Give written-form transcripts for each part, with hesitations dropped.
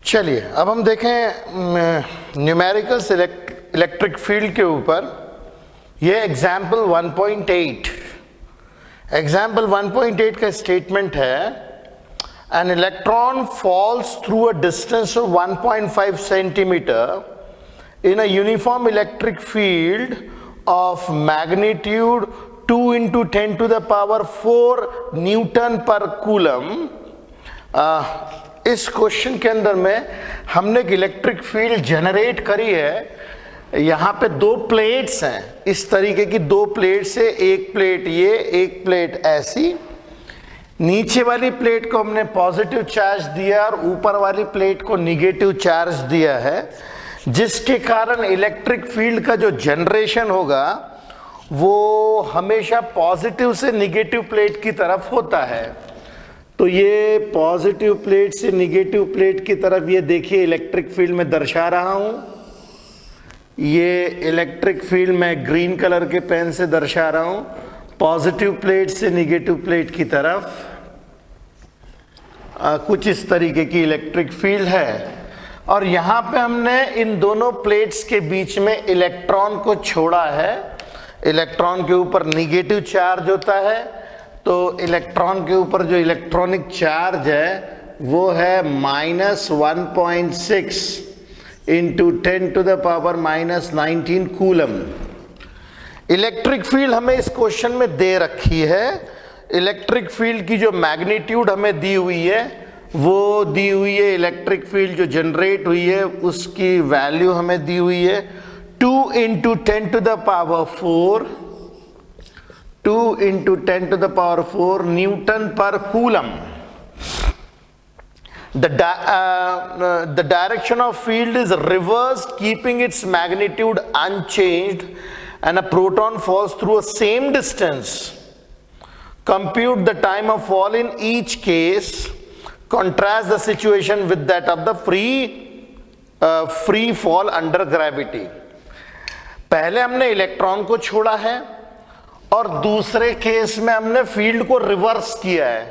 चलिए अब हम देखें न्यूमेरिकल्स इलेक्ट्रिक फील्ड के ऊपर। ये एग्जाम्पल 1.8 का स्टेटमेंट है, an electron falls through a distance of 1.5 centimetre in a uniform electric field of magnitude 2 into 10 to the power 4 newton per coulomb. इस क्वेश्चन के अंदर में हमने एक इलेक्ट्रिक फील्ड जनरेट करी है। यहाँ पे दो प्लेट्स हैं, इस तरीके की दो प्लेट्स है, एक प्लेट ये, एक प्लेट ऐसी। नीचे वाली प्लेट को हमने पॉजिटिव चार्ज दिया और ऊपर वाली प्लेट को निगेटिव चार्ज दिया है, जिसके कारण इलेक्ट्रिक फील्ड का जो जनरेशन होगा वो हमेशा पॉजिटिव से निगेटिव प्लेट की तरफ होता है। तो ये पॉजिटिव प्लेट से निगेटिव प्लेट की तरफ, ये देखिए इलेक्ट्रिक फील्ड में दर्शा रहा हूं। ये इलेक्ट्रिक फील्ड में ग्रीन कलर के पेन से दर्शा रहा हूं, पॉजिटिव प्लेट से निगेटिव प्लेट की तरफ कुछ इस तरीके की इलेक्ट्रिक फील्ड है। और यहां पे हमने इन दोनों प्लेट्स के बीच में इलेक्ट्रॉन को छोड़ा है। इलेक्ट्रॉन के ऊपर निगेटिव चार्ज होता है, तो इलेक्ट्रॉन के ऊपर जो इलेक्ट्रॉनिक चार्ज है वो है -1.6 into 10 to the power -19 coulomb. Electric field हमें इस क्वेश्चन में दे रखी है। इलेक्ट्रिक फील्ड की जो मैग्नीट्यूड हमें दी हुई है वो दी हुई है, इलेक्ट्रिक फील्ड जो जनरेट हुई है उसकी वैल्यू हमें दी हुई है 2 into 10 to the power 4 newton per coulomb. The direction of field is reversed, keeping its magnitude unchanged, and a proton falls through a same distance. Compute the time of fall in each case. Contrast the situation with that of the free fall under gravity. पहले हमने electron को छोड़ा है और दूसरे case में हमने field को रिवर्स किया है।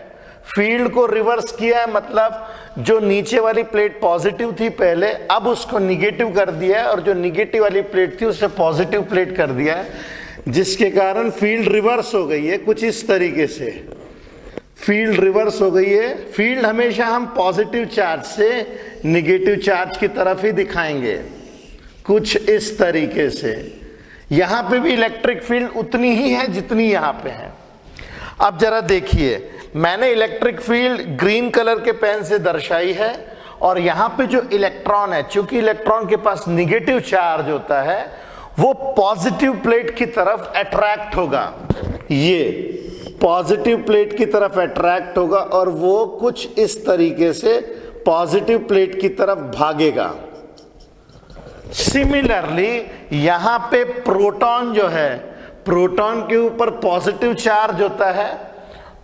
फील्ड को रिवर्स किया है मतलब जो नीचे वाली प्लेट पॉजिटिव थी पहले, अब उसको निगेटिव कर दिया है, और जो निगेटिव वाली प्लेट थी उसे पॉजिटिव प्लेट कर दिया है, जिसके कारण फील्ड रिवर्स हो गई है। कुछ इस तरीके से फील्ड रिवर्स हो गई है। फील्ड हमेशा हम पॉजिटिव चार्ज से निगेटिव चार्ज की तरफ ही दिखाएंगे, कुछ इस तरीके से। यहां पे भी इलेक्ट्रिक फील्ड उतनी ही है जितनी यहां पे है। अब जरा देखिए, मैंने इलेक्ट्रिक फील्ड ग्रीन कलर के पेन से दर्शाई है, और यहां पे जो इलेक्ट्रॉन है, चूंकि इलेक्ट्रॉन के पास निगेटिव चार्ज होता है, वो पॉजिटिव प्लेट की तरफ अट्रैक्ट होगा। ये पॉजिटिव प्लेट की तरफ अट्रैक्ट होगा और वो कुछ इस तरीके से पॉजिटिव प्लेट की तरफ भागेगा। सिमिलरली यहां पे प्रोटॉन जो है, प्रोटॉन के ऊपर पॉजिटिव चार्ज होता है,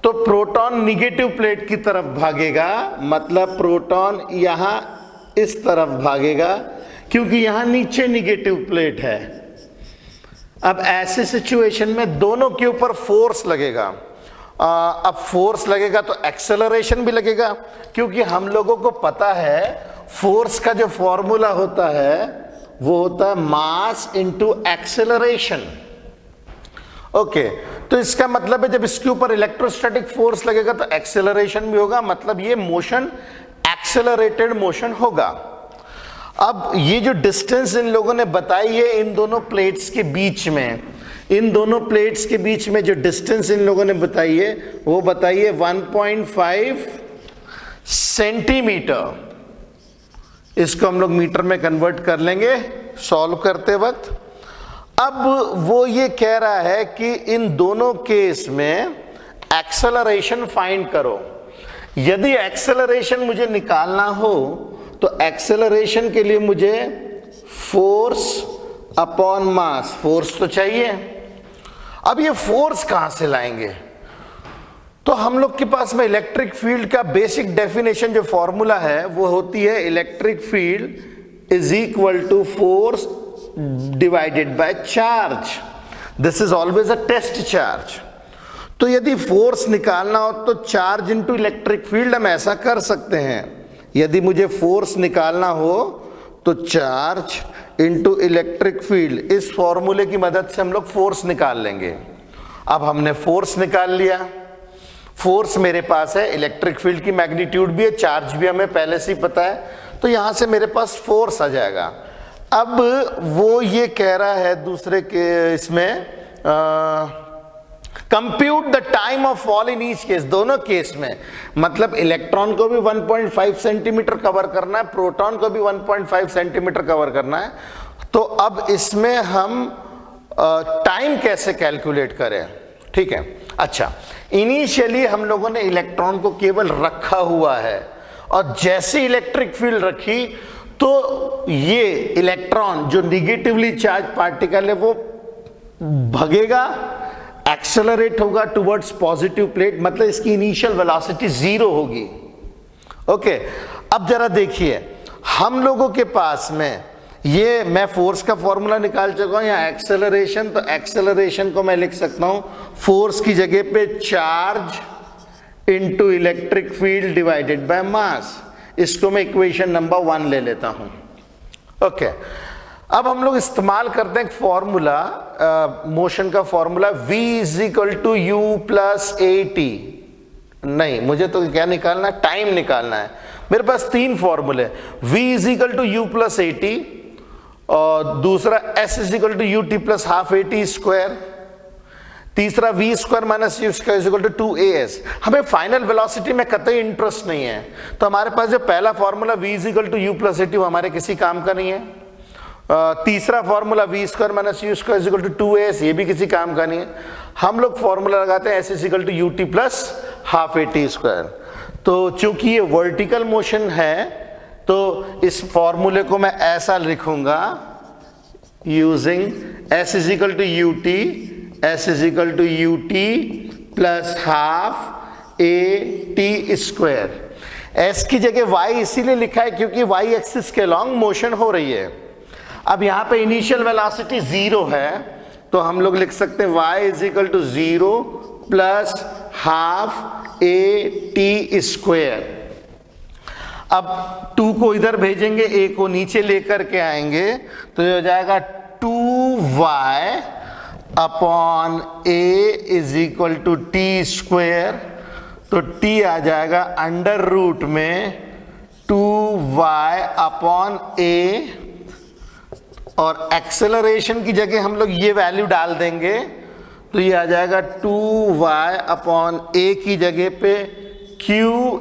तो प्रोटॉन निगेटिव प्लेट की तरफ भागेगा, मतलब प्रोटॉन यहां इस तरफ भागेगा, क्योंकि यहां नीचे निगेटिव प्लेट है। अब ऐसे सिचुएशन में दोनों के ऊपर फोर्स लगेगा। अब फोर्स लगेगा तो एक्सेलरेशन भी लगेगा, क्योंकि हम लोगों को पता है फोर्स का जो फॉर्मूला होता है वो होता है मास इनटू एक्सेलरेशन। ओके, तो इसका मतलब है जब इसके ऊपर इलेक्ट्रोस्टैटिक फोर्स लगेगा तो एक्सेलरेशन भी होगा, मतलब ये मोशन एक्सेलरेटेड मोशन होगा। अब ये जो डिस्टेंस इन लोगों ने बताई है इन दोनों प्लेट्स के बीच में, इन दोनों प्लेट्स के बीच में जो डिस्टेंस इन लोगों ने बताई है वो बताइए 1.5 सेंटीमीटर। इसको हम लोग मीटर में कन्वर्ट कर लेंगे सॉल्व करते वक्त। अब वो ये कह रहा है कि इन दोनों केस में एक्सेलरेशन फाइंड करो। यदि एक्सेलरेशन मुझे निकालना हो तो एक्सेलरेशन के लिए मुझे फोर्स अपॉन मास, फोर्स तो चाहिए। अब ये फोर्स कहां से लाएंगे? तो हम लोग के पास में इलेक्ट्रिक फील्ड का बेसिक डेफिनेशन जो फॉर्मूला है वो होती है electric field is equal to force divided by charge. This is always a test charge. तो यदि फोर्स निकालना हो तो चार्ज इनटू इलेक्ट्रिक फील्ड हम ऐसा कर सकते हैं, यदि मुझे फोर्स निकालना हो तो चार्ज इनटू इलेक्ट्रिक फील्ड, इस फॉर्मूले की मदद से हम लोग फोर्स निकाल लेंगे। अब हमने फोर्स निकाल लिया, फोर्स मेरे पास है, इलेक्ट्रिक फील्ड की मैग्नीट्यूड भी है, चार्ज भी हमें पहले से ही पता है, तो यहां से मेरे पास फोर्स आ जाएगा। अब वो ये कह रहा है दूसरे के इसमें compute the time of fall in each case, दोनों केस में, मतलब इलेक्ट्रॉन को भी 1.5 सेंटीमीटर कवर करना है, प्रोटॉन को भी 1.5 सेंटीमीटर कवर करना है। तो अब इसमें हम टाइम कैसे कैलकुलेट करें, ठीक है। अच्छा, इनिशियली हम लोगों ने इलेक्ट्रॉन को केवल रखा हुआ है, और जैसे इलेक्ट्रिक फील्ड रखी तो ये इलेक्ट्रॉन जो निगेटिवली चार्ज पार्टिकल है वो भगेगा, एक्सेलरेट होगा टुवर्ड्स पॉजिटिव प्लेट, मतलब इसकी इनिशियल वेलोसिटी 0 होगी। ओके, अब जरा देखिए हम लोगों के पास में ये, मैं फोर्स का फॉर्मूला निकाल चुका हूं, या एक्सेलरेशन, तो एक्सेलरेशन को मैं लिख सकता हूं फोर्स की जगह पे charge into electric field divided by mass. इसको मैं इक्वेशन नंबर 1 ले लेता हूं। ओके, अब हम लोग इस्तेमाल करते हैं एक फॉर्मूला, मोशन का formula, v is equal to u plus a t. नहीं, मुझे तो क्या निकालना है, टाइम निकालना है। मेरे पास 3 फॉर्मूले, v is equal to u plus a t, और दूसरा s is equal to u t plus half a t square, तीसरा v square minus u square is equal to 2as। हमें फाइनल वेलोसिटी में कतई इंटरेस्ट नहीं है, तो हमारे पास जो पहला formula v is equal to u plus a t हमारे किसी काम का नहीं है। तीसरा formula v square minus u square is equal to 2as, ये भी किसी काम का नहीं है। हम लोग फॉर्मूला लगाते हैं s is equal to u t plus half a t square. तो चूंकि ये वर्टिकल मोशन है तो इस फॉर्मूले को मैं ऐसा लिखूंगा, using s is equal to u t, s is equal to u t plus half a t square. s की जगह y इसीलिए लिखा है क्योंकि y एक्सिस के लॉन्ग मोशन हो रही है। अब यहां पे इनिशियल वेलोसिटी 0 है, तो हम लोग लिख सकते हैं y is equal to 0 plus half a t square. अब 2 को इधर भेजेंगे, a को नीचे लेकर के आएंगे, तो ये हो जाएगा 2y upon a is equal to t square. तो t आ जाएगा अंडर रूट में 2y अपॉन a, और एक्सेलरेशन की जगह हम लोग ये वैल्यू डाल देंगे, तो ये आ जाएगा 2y अपॉन a की जगह पे q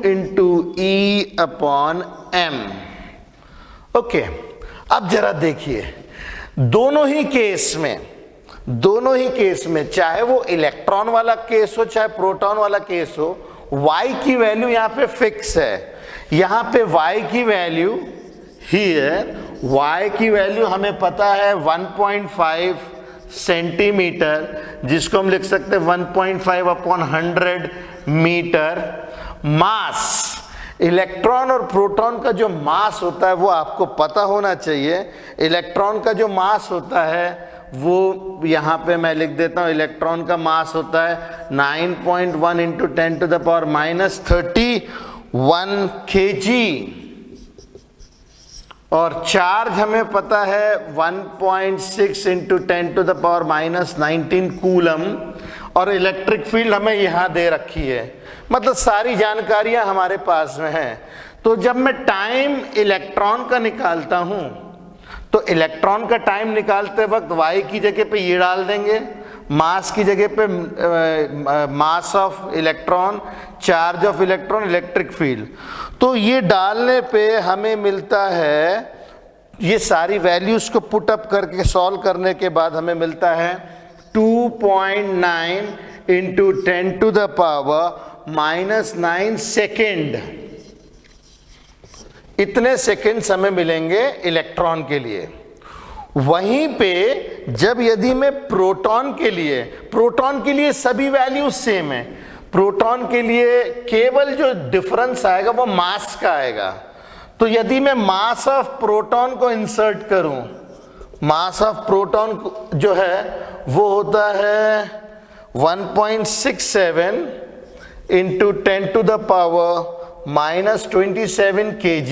इंटू ई अपॉन m। ओके, अब जरा देखिए दोनों ही केस में चाहे वो इलेक्ट्रॉन वाला केस हो चाहे प्रोटॉन वाला केस हो, y की वैल्यू यहाँ पे फिक्स है। यहाँ पे y की वैल्यू हियर, y की वैल्यू हमें पता है 1.5 सेंटीमीटर, जिसको हम लिख सकते हैं 1.5 अपॉन 100 मीटर। मास, इलेक्ट्रॉन और प्रोटॉन का जो मास होता है वो आपको पता होना चाहिए। इलेक्ट्रॉन का जो मास होता है वो यहाँ पे मैं लिख देता हूँ, इलेक्ट्रॉन का मास होता है 9.1 into 10 to the power minus 31 kg, और चार्ज हमें पता है 1.6 into 10 to the power minus 19 coulomb, और इलेक्ट्रिक फील्ड हमें यहाँ दे रखी है। मतलब सारी जानकारियां हमारे पास में है। तो जब मैं टाइम इलेक्ट्रॉन का निकालता हूं, तो इलेक्ट्रॉन का टाइम निकालते वक्त y की जगह पे ये डाल देंगे, मास की जगह पे mass of electron, charge of electron, electric field. तो ये डालने पे हमें मिलता है, ये सारी वैल्यूज को पुट अप करके सॉल्व करने के बाद हमें मिलता है 2.9 into 10 to the power minus 9 second. इतने सेकेंड्स हमें मिलेंगे इलेक्ट्रॉन के लिए। वहीं पे जब यदि मैं प्रोटॉन के लिए सभी वैल्यूज सेम है, प्रोटॉन के लिए केवल जो डिफरेंस आएगा वो मास का आएगा। तो यदि मैं मास ऑफ प्रोटॉन को इंसर्ट करूं, मास ऑफ प्रोटॉन जो है वो होता है 1.67 into 10 to the power -27 kg,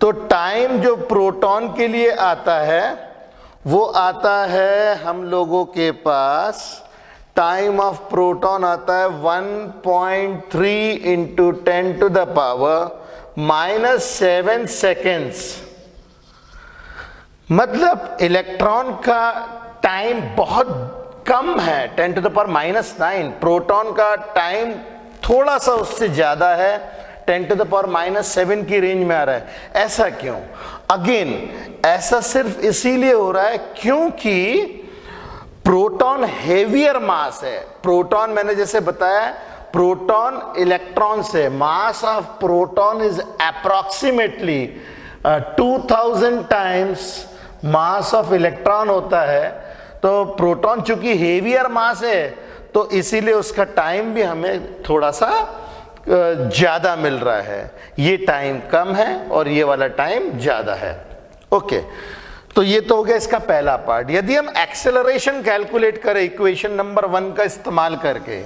तो टाइम जो प्रोटॉन के लिए आता है वो आता है हम लोगों के पास, टाइम ऑफ प्रोटॉन आता है 1.3 इंटू 10⁻⁻7 सेकेंड्स। मतलब इलेक्ट्रॉन का टाइम बहुत कम है, 10⁻⁹। प्रोटॉन का टाइम थोड़ा सा उससे ज्यादा है, 10⁻⁷ की रेंज में आ रहा है। ऐसा क्यों? अगेन ऐसा सिर्फ इसीलिए हो रहा है क्योंकि प्रोटॉन हेवियर मास है। प्रोटॉन मैंने जैसे बताया, प्रोटॉन इलेक्ट्रॉन से, mass of proton is approximately 2000 times mass of electron होता है। तो प्रोटॉन चूंकि हेवियर मास है तो इसीलिए उसका टाइम भी हमें थोड़ा सा ज्यादा मिल रहा है। ये टाइम कम है और ये वाला टाइम ज्यादा है। ओके, तो ये तो हो गया इसका पहला पार्ट। यदि हम एक्सेलरेशन कैलकुलेट करें इक्वेशन नंबर 1 का इस्तेमाल करके,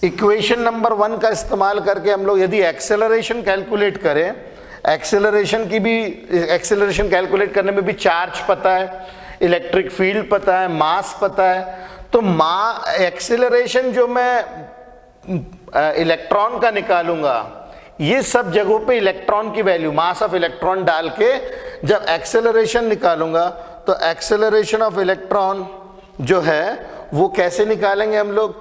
इक्वेशन नंबर 1 का इस्तेमाल करके हम लोग यदि एक्सेलरेशन कैलकुलेट करें, एक्सेलरेशन कैलकुलेट करने में भी चार्ज पता है, इलेक्ट्रिक फील्ड पता है, मास पता है। तो एक्सेलरेशन जो मैं इलेक्ट्रॉन का निकालूंगा, ये सब जगहों पे इलेक्ट्रॉन की वैल्यू, मास ऑफ इलेक्ट्रॉन डाल के जब एक्सेलरेशन निकालूंगा तो एक्सेलरेशन ऑफ इलेक्ट्रॉन जो है वो कैसे निकालेंगे हम लोग?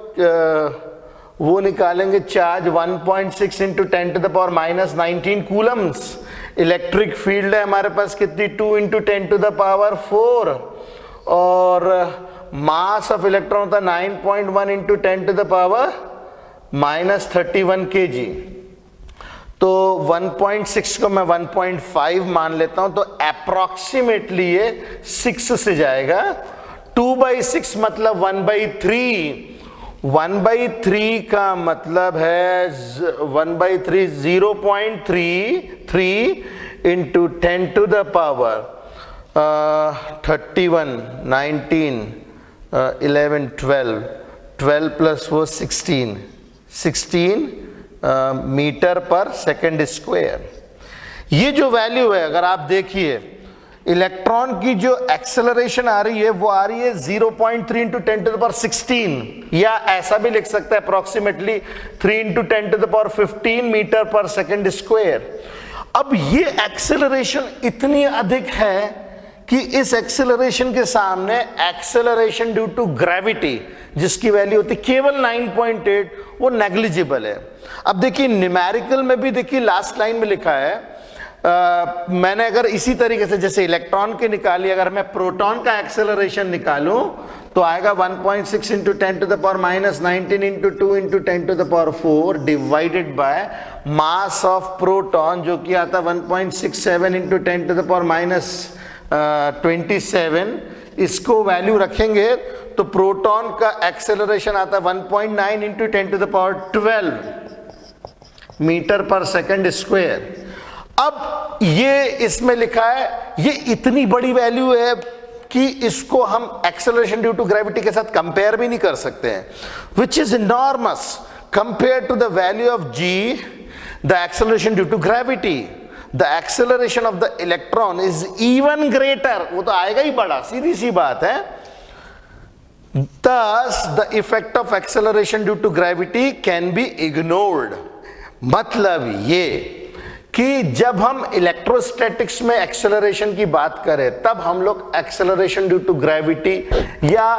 वो निकालेंगे charge 1.6 into 10⁻⁻19 Coulomb's. Electric field है हमारे पास कितनी? 2 इंटू 10⁴ और मास ऑफ इलेक्ट्रॉन होता है 9.1 इंटू 10⁻⁻31 kg। तो 1.6 को मैं 1.5 मान लेता हूं, तो अप्रोक्सीमेटली ये 6 से जाएगा। 2/6 मतलब 1/3। 1/3 का मतलब है 1/3 0.33 इंटू 10⁻31 19 11 12 प्लस वो 16 मीटर पर सेकेंड स्क्वायर। ये जो वैल्यू है, अगर आप देखिए इलेक्ट्रॉन की जो एक्सेलरेशन आ रही है वो आ रही है 0.3 इंटू 10⁻16, या ऐसा भी लिख सकता है अप्रोक्सीमेटली 3 इंटू 10⁻15 मीटर पर सेकेंड स्क्वायर। अब ये एक्सेलरेशन इतनी अधिक है कि इस एक्सेलरेशन के सामने एक्सेलरेशन ड्यू टू ग्रेविटी, जिसकी वैल्यू होती केवल 9.8, वो नेग्लिजिबल है। अब देखिए न्यूमेरिकल में भी देखिए लास्ट लाइन में लिखा है, मैंने अगर इसी तरीके से जैसे इलेक्ट्रॉन के निकाली, अगर मैं प्रोटॉन का एक्सेलरेशन निकालूं तो आएगा 1.6 into 10⁻⁻19 into 2 into 10⁴ divided by mass of proton, जो कि आता 1.67 इंटू 10⁻27। इसको वैल्यू रखेंगे तो प्रोटॉन का एक्सेलरेशन आता है 1.9 इंटू 10⁻12 मीटर पर सेकेंड स्क्वायर। अब ये इसमें लिखा है, ये इतनी बड़ी वैल्यू है कि इसको हम एक्सेलरेशन ड्यू टू ग्रेविटी के साथ कंपेयर भी नहीं कर सकते हैं, which is enormous compare to the value of g, the acceleration due to gravity. The acceleration of the electron is even greater, वो तो आएगा ही बड़ा, सीधी सी बात है। Thus, the effect of acceleration due to gravity can be ignored। मतलब ये कि जब हम इलेक्ट्रोस्टैटिक्स में एक्सेलरेशन की बात करें तब हम लोग एक्सेलरेशन ड्यू टू ग्रेविटी या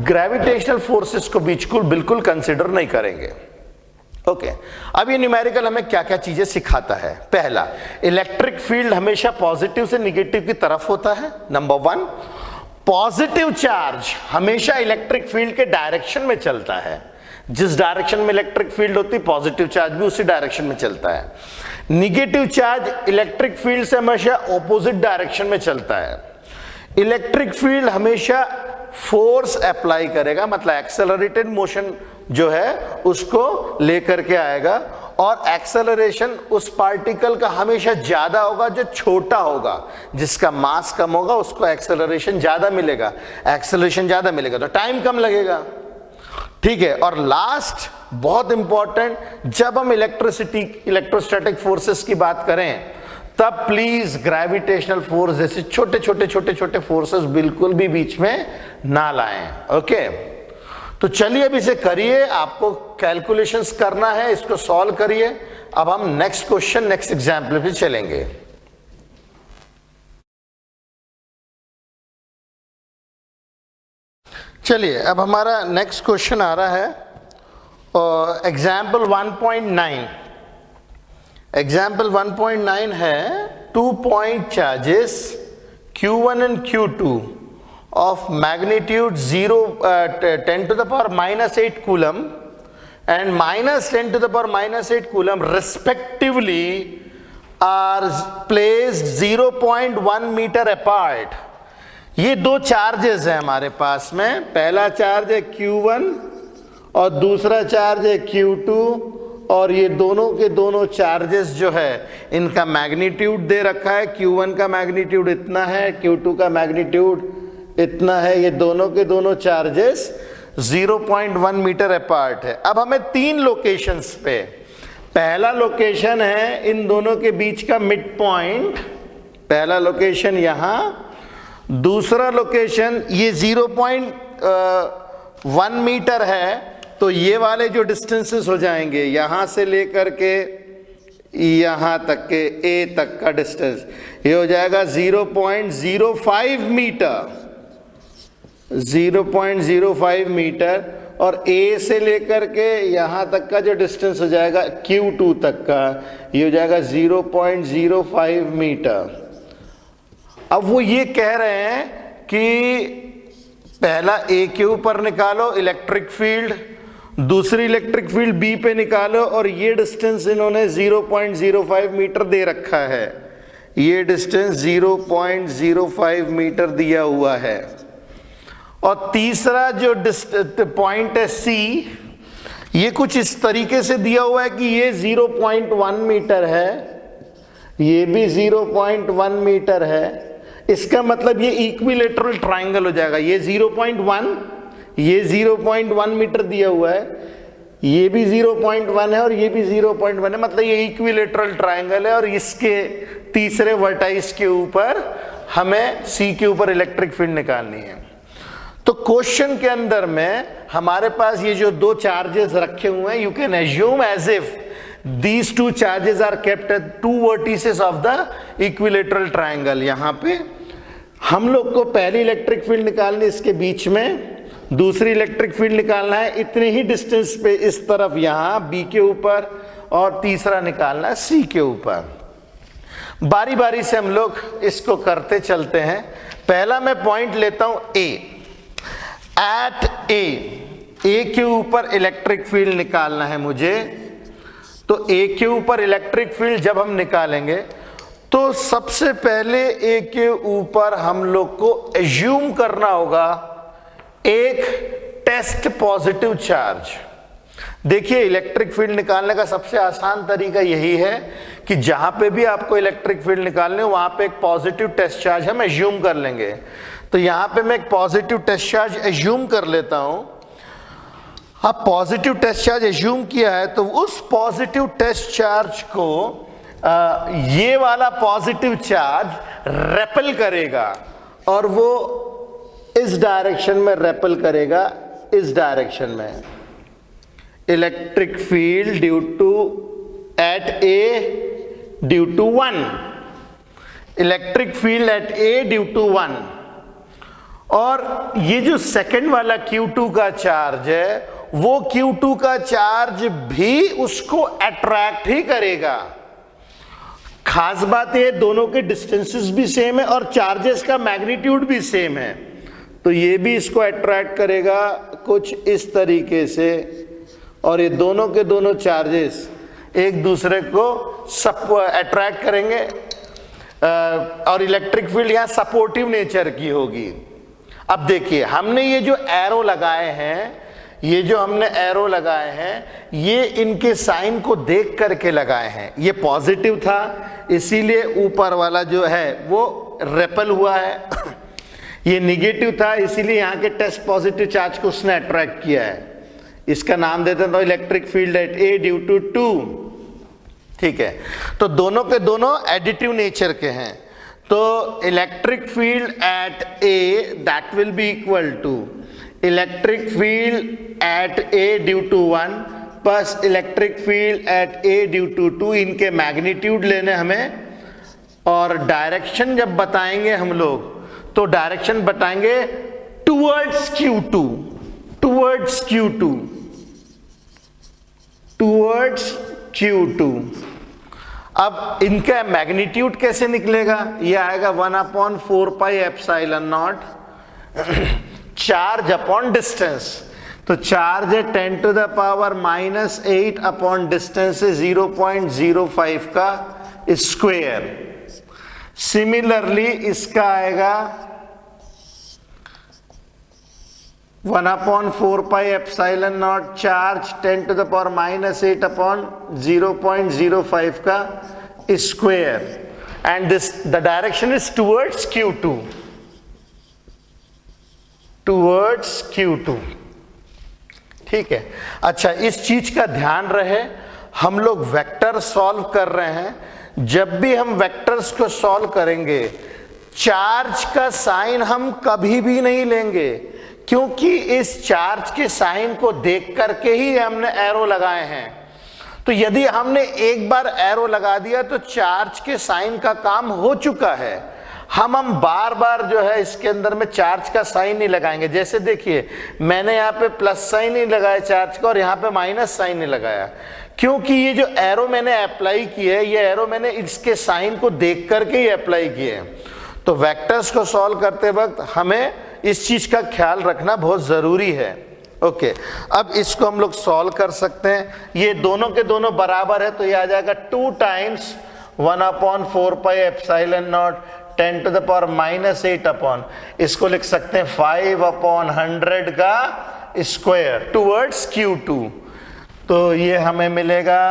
ग्रेविटेशनल फोर्सेस को बिल्कुल कंसिडर नहीं करेंगे। ओके, अब ये न्यूमेरिकल हमें क्या क्या चीजें सिखाता है। पहला, इलेक्ट्रिक फील्ड हमेशा पॉजिटिव से निगेटिव की तरफ होता है। नंबर 1, पॉजिटिव चार्ज हमेशा इलेक्ट्रिक फील्ड के डायरेक्शन में चलता है। जिस डायरेक्शन में इलेक्ट्रिक फील्ड होती है पॉजिटिव चार्ज भी उसी डायरेक्शन में चलता है। निगेटिव चार्ज इलेक्ट्रिक फील्ड से हमेशा ऑपोजिट डायरेक्शन में चलता है। इलेक्ट्रिक फील्ड हमेशा फोर्स अप्लाई करेगा, मतलब एक्सेलरेटेड मोशन जो है उसको लेकर के आएगा, और एक्सेलरेशन उस पार्टिकल का हमेशा ज्यादा होगा जो छोटा होगा। जिसका मास कम होगा उसको एक्सेलरेशन ज्यादा मिलेगा, एक्सेलरेशन ज्यादा मिलेगा तो टाइम कम लगेगा। ठीक है, और लास्ट बहुत इंपॉर्टेंट, जब हम इलेक्ट्रोस्टैटिक फोर्सेस की बात करें तब प्लीज ग्रेविटेशनल फोर्स जैसे छोटे छोटे फोर्सेस बिल्कुल भी बीच में ना लाएं। ओके, तो चलिए अब इसे करिए, आपको कैलकुलेशंस करना है, इसको सॉल्व करिए। अब हम नेक्स्ट क्वेश्चन, नेक्स्ट एग्जाम्पल पे चलेंगे। चलिए अब हमारा नेक्स्ट क्वेश्चन आ रहा है एग्जाम्पल 1.9। एग्जाम्पल 1.9 है 2 point charges Q1 and Q2 of magnitude 10 to the power -8 coulomb and -10 to the power -8 coulomb respectively are placed 0.1 meter apart। ये दो चार्जेस हैं हमारे पास में, पहला चार्ज है Q1 और दूसरा चार्ज है Q2, और ये दोनों के दोनों चार्जेस जो है इनका मैग्नीट्यूड दे रखा है। Q1 का मैग्नीट्यूड इतना है, Q2 का मैग्नीट्यूड इतना है। ये दोनों के दोनों चार्जेस 0.1 मीटर अपार्ट है। अब हमें तीन लोकेशंस पे, पहला लोकेशन है इन दोनों के बीच का मिड पॉइंट, पहला लोकेशन यहां, दूसरा लोकेशन ये 0.1 मीटर है, तो ये वाले जो डिस्टेंसेस हो जाएंगे यहां से लेकर के यहां तक के ए तक का डिस्टेंस, ये हो जाएगा 0.05 मीटर, 0.05 मीटर, और ए से लेकर के यहां तक का जो डिस्टेंस हो जाएगा Q2 तक का, ये हो जाएगा 0.05 मीटर। अब वो ये कह रहे हैं कि पहला ए के ऊपर निकालो इलेक्ट्रिक फील्ड, दूसरी इलेक्ट्रिक फील्ड बी पे निकालो, और ये डिस्टेंस इन्होंने 0.05 मीटर दे रखा है, ये डिस्टेंस 0.05 मीटर दिया हुआ है। और तीसरा जो पॉइंट है सी, ये कुछ इस तरीके से दिया हुआ है कि ये 0.1 मीटर है, ये भी 0.1 मीटर है। इसका मतलब ये इक्विलेटरल ट्रायंगल हो जाएगा, ये 0.1, ये 0.1 मीटर दिया हुआ है, ये भी 0.1 है और ये भी 0.1 है, मतलब ये इक्विलेटरल ट्रायंगल है। और इसके तीसरे वर्टाइस के ऊपर हमें सी के ऊपर इलेक्ट्रिक फील्ड निकालनी है। तो क्वेश्चन के अंदर में हमारे पास ये जो दो चार्जेस रखे हुए हैं, you can assume as if these two charges are kept at two vertices of the equilateral triangle। यहां पे हम लोग को पहली इलेक्ट्रिक फील्ड निकालनी इसके बीच में, दूसरी इलेक्ट्रिक फील्ड निकालना है इतने ही डिस्टेंस पे इस तरफ यहां बी के ऊपर, और तीसरा निकालना है सी के ऊपर। बारी बारी से हम लोग इसको करते चलते हैं। पहला मैं पॉइंट लेता हूं ए, एट ए के ऊपर इलेक्ट्रिक फील्ड निकालना है मुझे। तो ए के ऊपर इलेक्ट्रिक फील्ड जब हम निकालेंगे तो सबसे पहले ए के ऊपर हम लोग को एज्यूम करना होगा एक टेस्ट पॉजिटिव चार्ज। देखिए इलेक्ट्रिक फील्ड निकालने का सबसे आसान तरीका यही है कि जहां पे भी आपको इलेक्ट्रिक फील्ड निकालने हो वहां पे एक पॉजिटिव टेस्ट चार्ज हम एज्यूम कर लेंगे। तो यहां पे मैं एक पॉजिटिव टेस्ट चार्ज एज्यूम कर लेता हूं। अब पॉजिटिव टेस्ट चार्ज एज्यूम किया है तो उस पॉजिटिव टेस्ट चार्ज को ये वाला पॉजिटिव चार्ज रेपेल करेगा, और वो इस डायरेक्शन में रेपेल करेगा, इस डायरेक्शन में। Electric field due to at A due to 1, electric field at A due to 1। और ये जो सेकंड वाला Q2 का चार्ज है वो Q2 का चार्ज भी उसको अट्रैक्ट ही करेगा। खास बात ये दोनों के डिस्टेंसेस भी सेम है और चार्जेस का मैग्नीट्यूड भी सेम है, तो ये भी इसको अट्रैक्ट करेगा कुछ इस तरीके से, और ये दोनों के दोनों चार्जेस एक दूसरे को अट्रैक्ट करेंगे, और इलेक्ट्रिक फील्ड यहां सपोर्टिव नेचर की होगी। अब देखिए हमने ये जो एरो लगाए हैं, ये जो हमने एरो लगाए हैं, ये इनके साइन को देख करके लगाए हैं। ये पॉजिटिव था इसीलिए ऊपर वाला जो है वो रेपेल हुआ है, ये निगेटिव था इसीलिए यहाँ के टेस्ट पॉजिटिव चार्ज को उसने अट्रैक्ट किया है। इसका नाम देते हैं तो electric field at A due to 2, ठीक है। तो दोनों के दोनों एडिटिव नेचर के हैं, तो electric field at A that will be equal to electric field at A due to 1 plus electric field at A due to 2, इनके मैग्नीट्यूड लेने हमें, और डायरेक्शन जब बताएंगे हम लोग तो डायरेक्शन बताएंगे towards Q2, towards Q2, towards Q2। अब इनका मैग्नीट्यूड कैसे निकलेगा, ये आएगा 1/4 pi epsilon not charge upon distance, तो चार्ज है 10 to the power -8 upon distance है 0.05 का स्क्वायर। सिमिलरली इसका आएगा 1/4 pi epsilon not charge 10 to the power -8 upon 0.05 का square, and this the direction is towards Q2, towards Q2, ठीक है। अच्छा, इस चीज का ध्यान रहे, हम लोग वेक्टर सॉल्व कर रहे हैं, जब भी हम वेक्टर्स को सॉल्व करेंगे चार्ज का साइन हम कभी भी नहीं लेंगे, क्योंकि इस चार्ज के साइन को देख करके ही हमने एरो लगाए हैं। तो यदि हमने एक बार एरो लगा दिया तो चार्ज के साइन का काम हो चुका है, हम बार बार जो है इसके अंदर में चार्ज का साइन नहीं लगाएंगे। जैसे देखिए, मैंने यहाँ पे प्लस साइन नहीं लगाया चार्ज का और यहाँ पे माइनस साइन नहीं लगाया, क्योंकि ये जो एरो मैंने अप्लाई की है, ये एरो मैंने इसके साइन को देख करके ही अप्लाई किए है। तो वेक्टर्स को सॉल्व करते वक्त हमें इस चीज का ख्याल रखना बहुत जरूरी है। ओके, अब इसको हम लोग सॉल्व कर सकते हैं, ये दोनों के दोनों बराबर है, तो ये आ जाएगा 2 times 1/4 pi epsilon not 10 to the power -8 upon, इसको लिख सकते हैं 5/100 का स्क्वायर टुवर्ड्स Q2। तो ये हमें मिलेगा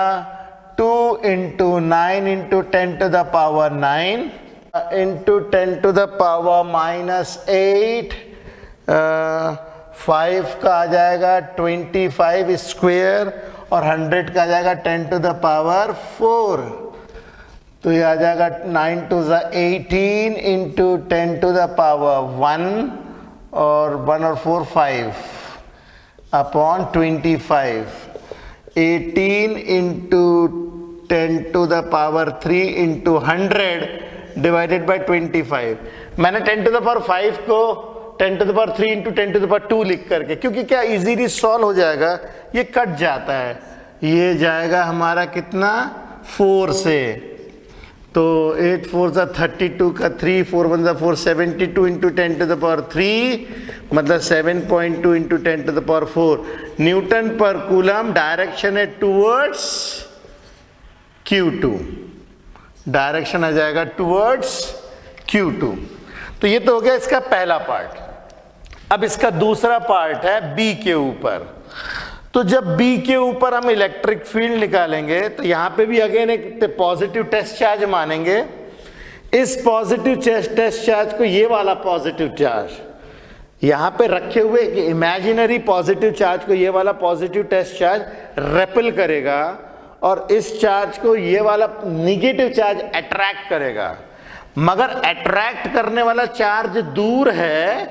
2 × 9 × 10 to the power 9 into 10 to the power -8, 5 का आ जाएगा 25 स्क्वायर और 100 का आ जाएगा 10 टू द पावर 4, तो ये आ जाएगा 9 to the 18 into 10 to the power 1 और 1 और 4 5 अपॉन 25, 18 into 10 to the power 3 into 100 divided by 25। मैंने 10 टू द पावर 5 को 10 to the power 3 into 10 to the power 2 लिख करके, क्योंकि क्या इजीली सॉल्व हो जाएगा, ये कट जाता है, ये जाएगा हमारा कितना 4 से, तो 8 4 32 का 3 4 1 4 72 इंटू 10 टू द पावर 3, मतलब 7.2 into 10 to the power 4 newton per coulomb. Direction है टुवर्ड्स Q2, डायरेक्शन आ जाएगा टुवर्ड्स Q2। तो ये तो हो गया इसका पहला पार्ट। अब इसका दूसरा पार्ट है B के ऊपर। तो जब B के ऊपर हम इलेक्ट्रिक फील्ड निकालेंगे तो यहां पे भी अगेन एक पॉजिटिव टेस्ट चार्ज मानेंगे। इस पॉजिटिव टेस्ट चार्ज को, ये वाला पॉजिटिव चार्ज यहां पे रखे हुए इमेजिनरी पॉजिटिव चार्ज को ये वाला पॉजिटिव टेस्ट चार्ज रेपेल करेगा, और इस चार्ज को ये वाला निगेटिव चार्ज अट्रैक्ट करेगा। मगर अट्रैक्ट करने वाला चार्ज दूर है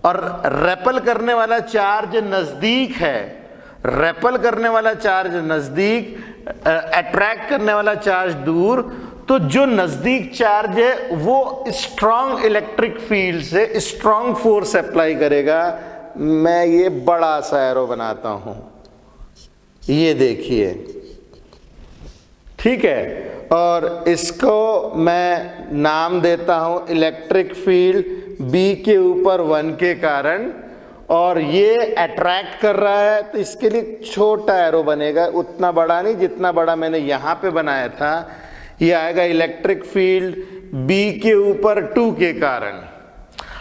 और रेपेल करने वाला चार्ज नजदीक है। रेपेल करने वाला चार्ज नजदीक, अट्रैक्ट करने वाला चार्ज दूर। तो जो नजदीक चार्ज है वो स्ट्रॉन्ग इलेक्ट्रिक फील्ड से स्ट्रॉन्ग फोर्स अप्लाई करेगा। मैं ये बड़ा सा एरो बनाता हूं, ये देखिए, ठीक है, और इसको मैं नाम देता हूं इलेक्ट्रिक फील्ड B के ऊपर 1 के कारण, और ये अट्रैक्ट कर रहा है तो इसके लिए छोटा एरो बनेगा, उतना बड़ा नहीं जितना बड़ा मैंने यहां पे बनाया था। ये आएगा इलेक्ट्रिक फील्ड B के ऊपर 2 के कारण।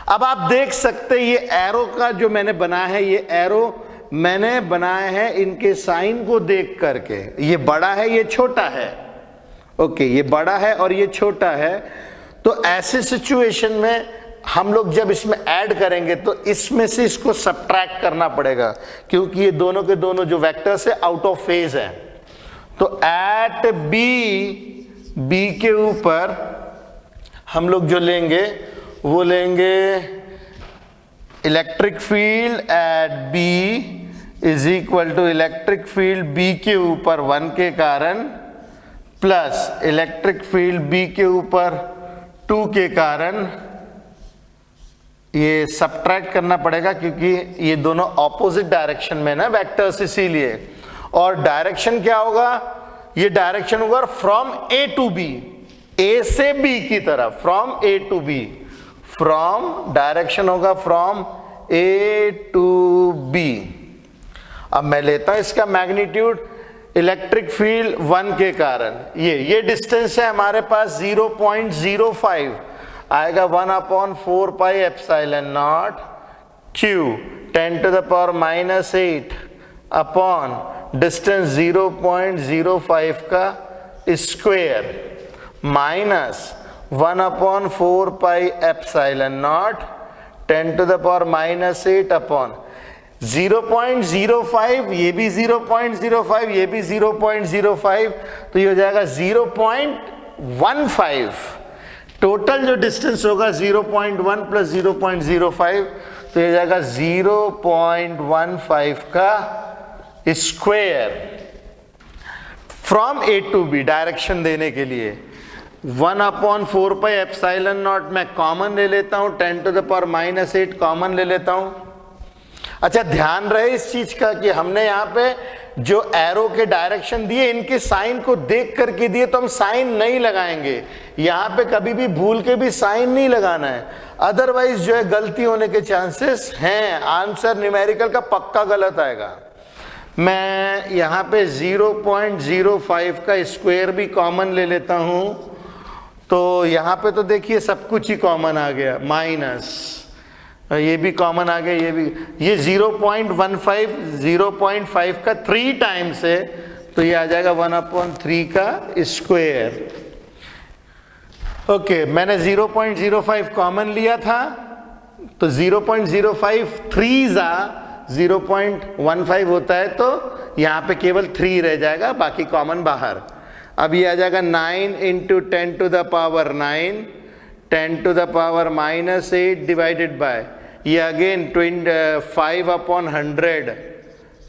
अब आप देख सकते हैं ये एरो का जो मैंने बनाया है, ये एरो मैंने बनाया है इनके साइन को देख करके। ये बड़ा है, ये छोटा है, ओके, ये बड़ा है और ये छोटा है। तो ऐसे सिचुएशन में हम लोग जब इसमें ऐड करेंगे तो इसमें से इसको सब्ट्रैक्ट करना पड़ेगा, क्योंकि ये दोनों के दोनों जो वेक्टर्स है आउट ऑफ फेज है। तो एट बी के ऊपर हम लोग जो लेंगे वो लेंगे electric field at B is equal to electric field B के ऊपर 1 के कारण प्लस इलेक्ट्रिक फील्ड बी के ऊपर 2 के कारण। ये सब्ट्रैक्ट करना पड़ेगा क्योंकि ये दोनों ऑपोजिट डायरेक्शन में ना वेक्टर्स, इसीलिए। और डायरेक्शन क्या होगा, ये डायरेक्शन होगा from A to B, A से बी की तरफ, from A to B, from direction होगा फ्रॉम ए टू बी। अब मैं लेता हूं इसका मैग्नीट्यूड, इलेक्ट्रिक फील्ड 1 के कारण ये डिस्टेंस है हमारे पास 0.05 आएगा 1/4 pi epsilon not Q 10⁻⁻8 upon distance 0.05 का square minus 1/4 pi epsilon not 10⁻⁸ upon 0.05, ये भी 0.05, ये भी 0.05, तो ये हो जाएगा 0.15। टोटल जो डिस्टेंस होगा 0.1 प्लस 0.05, तो ये जाएगा 0.15 का square from A to B, direction देने के लिए। 1/4 पाई एप्सिलॉन नॉट मैं कॉमन ले लेता हूं, 10⁻⁸ कॉमन ले लेता हूं। अच्छा, ध्यान रहे इस चीज का कि हमने यहाँ पे जो एरो के डायरेक्शन दिए इनके साइन को देख करके दिए, तो हम साइन नहीं लगाएंगे। यहाँ पे कभी भी भूल के भी साइन नहीं लगाना है, अदरवाइज जो है गलती होने के चांसेस हैं। आंसर न्यूमेरिकल का पक्का गलत आएगा। मैं यहाँ पे 0.05 का स्क्वायर भी कॉमन ले लेता हूँ, तो यहाँ पे तो देखिए सब कुछ ही कॉमन आ गया, माइनस ये भी कॉमन आ गया, ये भी, ये 0.15 0.5 का 3 टाइम्स है, तो ये आ जाएगा 1/3 का स्क्वायर। ओके, मैंने 0.05 कॉमन लिया था, तो 0.05 3 0.15 होता है, तो यहाँ पे केवल 3 रह जाएगा, बाकी कॉमन बाहर। अब ये आ जाएगा 9 × 10⁻⁹ 10⁻⁻8 डिवाइडेड बाय ये अगेन 5/100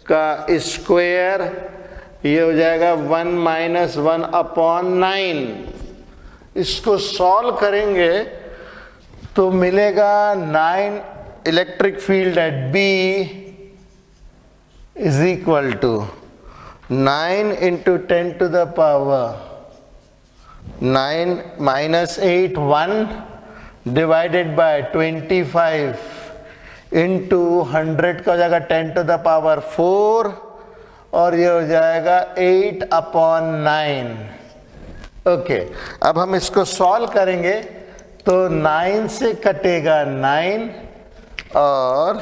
का स्क्वायर, ये हो जाएगा 1 - 1/9। इसको सॉल्व करेंगे तो मिलेगा 9 electric field at B is equal to 9 × 10⁻9 - 8 1 divided by 25 × 100 का हो जाएगा 10⁴, और ये हो जाएगा 8/9। ओके, अब हम इसको सॉल्व करेंगे तो 9 से कटेगा 9, और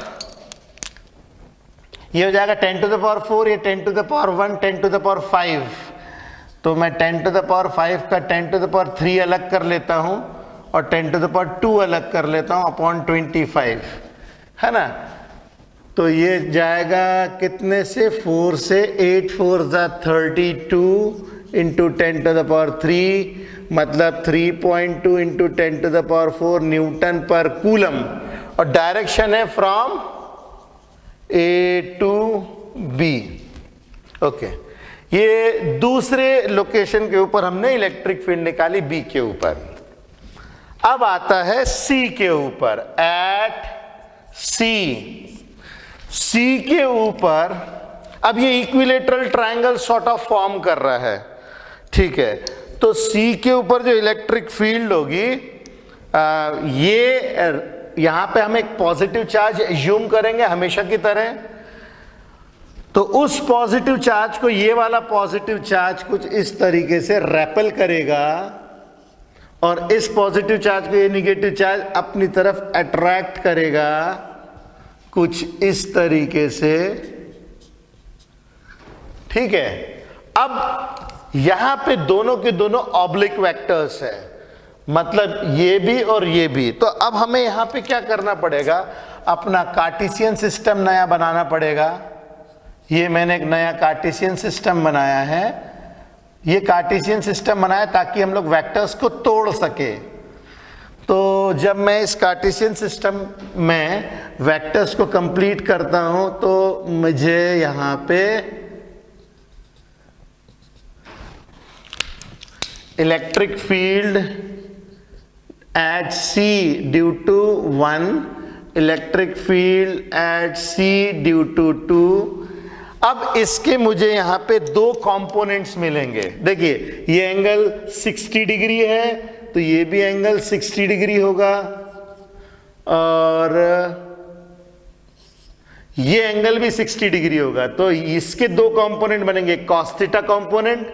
ये हो जाएगा 10⁴, ये 10⁻1 10⁻5, तो मैं 10⁵ का 10⁻3 अलग कर लेता हूँ और 10⁻2 अलग कर लेता हूँ अपॉन 25, है ना। तो ये जाएगा कितने से, 4 से, 8 4 32 × 10⁻3, मतलब 3.2 × 10⁴ न्यूटन पर कूलम, और डायरेक्शन है from A to B. Okay, ये दूसरे लोकेशन के ऊपर हमने इलेक्ट्रिक फील्ड निकाली बी के ऊपर। अब आता है सी के ऊपर, एट सी के ऊपर। अब ये equilateral triangle sort of form कर रहा है, ठीक है। तो सी के ऊपर जो इलेक्ट्रिक फील्ड होगी, ये यहां पे हम एक पॉजिटिव चार्ज एज्यूम करेंगे हमेशा की तरह, तो उस पॉजिटिव चार्ज को ये वाला पॉजिटिव चार्ज कुछ इस तरीके से रेपेल करेगा, और इस पॉजिटिव चार्ज को ये निगेटिव चार्ज अपनी तरफ अट्रैक्ट करेगा कुछ इस तरीके से, ठीक है। अब यहां पे दोनों के दोनों ऑब्लिक वेक्टर्स है, मतलब ये भी और ये भी। तो अब हमें यहां पे क्या करना पड़ेगा, अपना कार्टेशियन सिस्टम नया बनाना पड़ेगा। ये मैंने एक नया कार्टेशियन सिस्टम बनाया है, ये कार्टेशियन सिस्टम बनाया ताकि हम लोग वेक्टर्स को तोड़ सके। तो जब मैं इस कार्टेशियन सिस्टम में वेक्टर्स को कंप्लीट करता हूं तो मुझे यहां पे electric field at C due to 1, electric field at C due to 2। अब इसके मुझे यहां पे दो कंपोनेंट्स मिलेंगे। देखिए ये एंगल 60 डिग्री है तो ये भी एंगल 60 डिग्री होगा, और ये एंगल भी 60 डिग्री होगा। तो इसके दो कंपोनेंट बनेंगे, एक कॉस थीटा कंपोनेंट,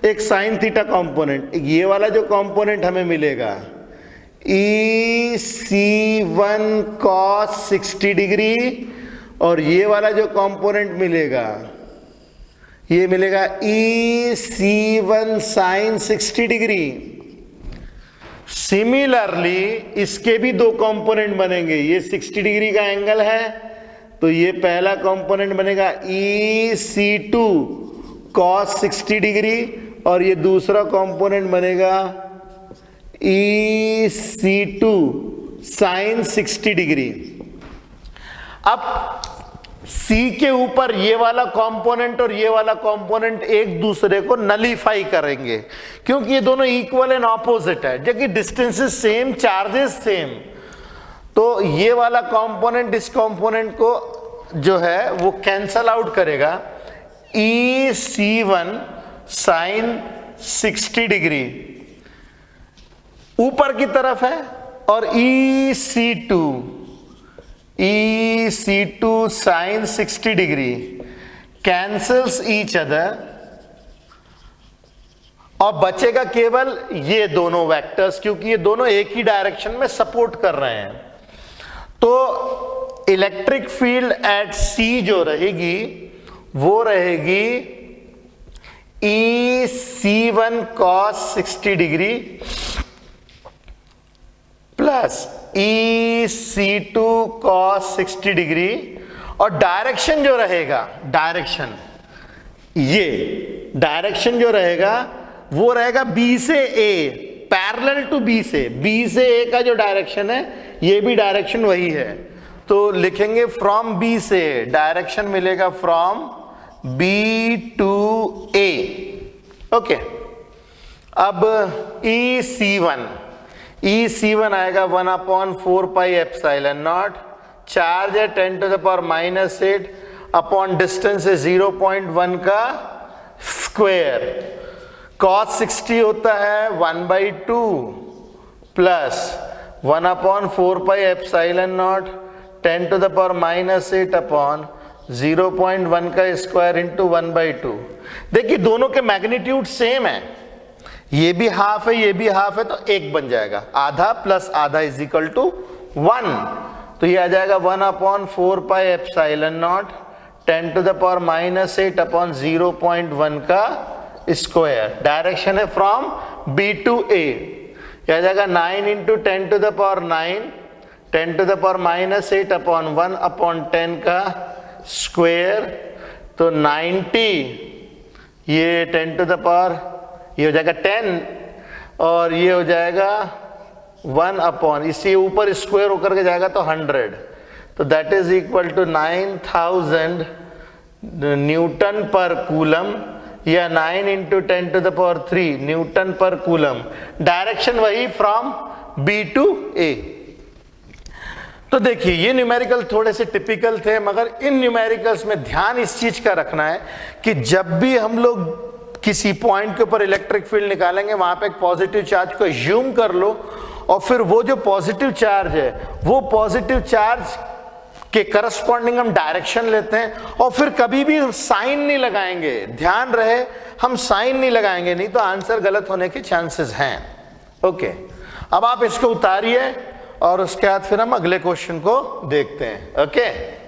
एक साइन थीटा कंपोनेंट। ये वाला जो कंपोनेंट हमें मिलेगा EC1 cos 60 डिग्री, और ये वाला जो कंपोनेंट मिलेगा ये मिलेगा EC1 sin 60 डिग्री। सिमिलरली इसके भी दो कंपोनेंट बनेंगे, ये 60 डिग्री का एंगल है तो ये पहला कंपोनेंट बनेगा EC2 cos 60 डिग्री, और ये दूसरा कंपोनेंट बनेगा EC2 sin 60 डिग्री। अब C के ऊपर ये वाला कंपोनेंट और ये वाला कंपोनेंट एक दूसरे को नलीफाई करेंगे, क्योंकि ये दोनों इक्वल एंड ऑपोजिट है, जबकि डिस्टेंसेस सेम, चार्जेस सेम। तो ये वाला कंपोनेंट इस कंपोनेंट को जो है वो कैंसल आउट करेगा। EC1 sin 60 डिग्री ऊपर की तरफ है, और EC2 sin 60 degree cancels each other, और बचेगा केवल ये दोनों वेक्टर्स, क्योंकि ये दोनों एक ही डायरेक्शन में सपोर्ट कर रहे हैं। तो इलेक्ट्रिक फील्ड एट C जो रहेगी वो रहेगी EC1 cos 60 degree plus EC2 cos 60 degree, और डायरेक्शन जो रहेगा, डायरेक्शन जो रहेगा वो रहेगा B से A, पैरेलल टू B से A का जो डायरेक्शन है ये भी डायरेक्शन वही है। तो लिखेंगे फ्रॉम B से डायरेक्शन मिलेगा from B to A। Okay, अब EC1 आएगा 1/4 पाई एप्सिलॉन नॉट, चार्ज है 10⁻⁸ अपॉन डिस्टेंस है 0.1 का स्क्वायर, cos 60 होता है 1/2 plus 1/4 pi epsilon not 10⁻⁸ upon 0.1 का स्क्वायर इंटू 1/2। देखिए दोनों के मैग्नीट्यूड सेम है, ये भी हाफ है ये भी हाफ है, तो एक बन जाएगा, आधा प्लस आधा इज इक्वल टू 1। तो ये आ जाएगा 1/4 पाई एप्सिलॉन नॉट 10⁻⁸ अपॉन 0.1 का स्क्वायर। डायरेक्शन है फ्रॉम B to A, ये आ जाएगा 9 इंटू 10⁹ 10⁻⁸ अपॉन 1/10 का स्क्वायर, तो 90, ये 10⁻, ये हो जाएगा 10, और ये हो जाएगा 1/, इससे ऊपर स्क्वायर होकर के जाएगा तो 100, तो that is equal to 9000 newton per coulomb, या 9 into 10⁻³ newton per coulomb. Direction वही फ्रॉम B to A। तो देखिए ये न्यूमेरिकल थोड़े से टिपिकल थे, मगर इन न्यूमेरिकल्स में ध्यान इस चीज का रखना है कि जब भी हम लोग किसी पॉइंट के ऊपर इलेक्ट्रिक फील्ड निकालेंगे वहां पे एक पॉजिटिव चार्ज को अज्यूम कर लो, और फिर वो जो पॉजिटिव चार्ज है वो पॉजिटिव चार्ज के करस्पॉन्डिंग हम डायरेक्शन लेते हैं, और फिर कभी भी साइन नहीं लगाएंगे। ध्यान रहे हम साइन नहीं लगाएंगे, नहीं तो आंसर गलत होने के चांसेस हैं। ओके, अब आप इसको उतारिए और उसके बाद फिर हम अगले क्वेश्चन को देखते हैं। ओके।